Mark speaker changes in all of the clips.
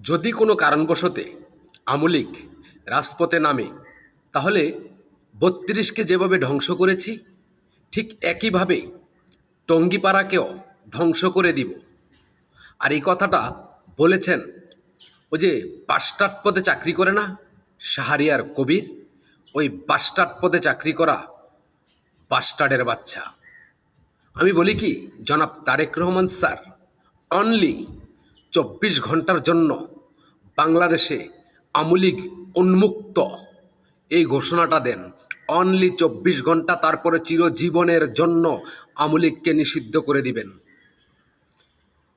Speaker 1: যদি কোনো কারণবশতে আমলিক রাজপথে নামে, তাহলে ৩২কে যেভাবে ধ্বংস করেছি ঠিক একইভাবে টঙ্গিপাড়াকেও ধ্বংস করে দিব। আর এই কথাটা বলেছেন ওই যে বাস্টার্ড পদে চাকরি করে না শাহরিয়ার কবির, ওই বাস্টার্ড পদে চাকরি করা বাস্টার্ডের বাচ্চা। আমি বলি কি, জনাব তারেক রহমান স্যার অনলি ২৪ ঘন্টার জন্য বাংলাদেশে আমলিগ উন্মুক্ত এই ঘোষণাটা দেন। অনলি ২৪ ঘন্টা, তারপরে চিরজীবনের জন্য আমলিগকে নিষিদ্ধ করে দিবেন।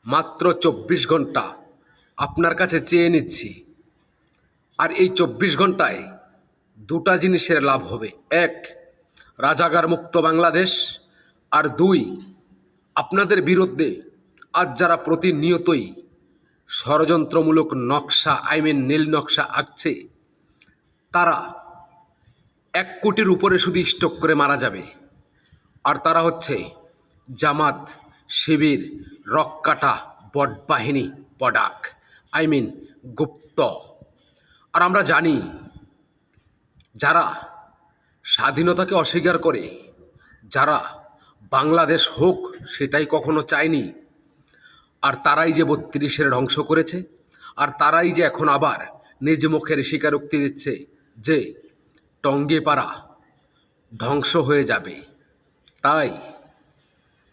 Speaker 1: মাত্র ২৪ ঘন্টা আপনার কাছে চেয়ে নিচ্ছি। আর এই ২৪ ঘন্টায় দুটা জিনিসের লাভ হবে: এক, রাজাকার মুক্ত বাংলাদেশ, আর দুই, আপনাদের বিরুদ্ধে আজ যারা প্রতিনিয়তই ষড়যন্ত্রমূলক নকশা নীল নকশা আঁকছে, তারা ১ কোটির উপরে শুধু স্টক করে মারা যাবে। আর তারা হচ্ছে জামাত, শিবির, রক্কাটা বটবাহিনী, পডাক, গুপ্ত। আর আমরা জানি যারা স্বাধীনতাকে অস্বীকার করে, যারা বাংলাদেশ হোক সেটাই কখনো চায়নি, আর তারাই যে ৩২-এর ধ্বংস করেছে, আর তারাই যে এখন আবার নিজ মুখের স্বীকারোক্তি দিচ্ছে যে টঙ্গিপাড়া ধ্বংস হয়ে যাবে। তাই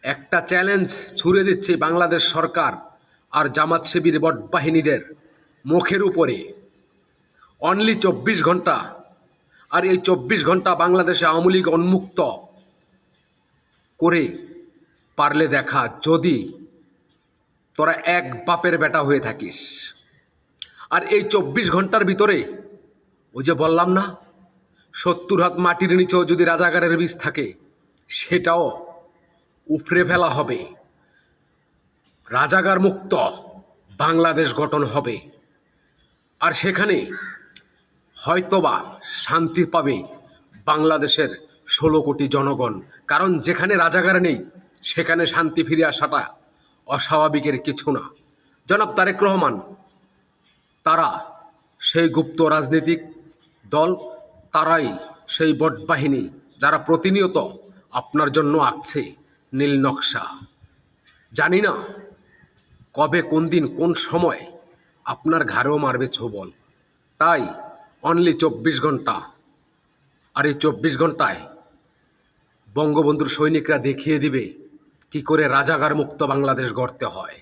Speaker 1: একটা চ্যালেঞ্জ ছুড়ে দিচ্ছে বাংলাদেশ সরকার আর জামাত শিবির বটবাহিনীদের মুখের উপরে। অনলি ২৪ ঘন্টা, আর এই ২৪ ঘন্টা বাংলাদেশে আওয়ামী লীগ উন্মুক্ত করে পারলে দেখা, যদি তোরা এক বাপের বেটা হয়ে থাকিস। আর এই ২৪ ঘন্টার ভিতরে ওই যে বললাম না, ৭০ হাত মাটির নিচেও যদি রাজাকারের বীজ থাকে সেটাও উপড়ে ফেলা হবে। রাজাকার মুক্ত বাংলাদেশ গঠন হবে। আর সেখানে হয়তোবা শান্তি পাবে বাংলাদেশের ১৬ কোটি জনগণ। কারণ যেখানে রাজাকার নেই সেখানে শান্তি ফিরে আসাটা অস্বাভাবিকের কিছু না। জনাব তারেক রহমান, তারা সেই গুপ্ত রাজনৈতিক দল, তারাই সেই বটবাহিনী যারা প্রতিনিয়ত আপনার জন্য আঁকছে নীল নকশা। জানি না কবে, কোন দিন, কোন সময় আপনার ঘাড়েও মারবে ছোবল। তাই অনলি ২৪ ঘন্টা, আর এই ২৪ ঘন্টায় বঙ্গবন্ধুর সৈনিকরা দেখিয়ে দিবে কি করে রাজাকার মুক্ত বাংলাদেশ গড়তে হয়।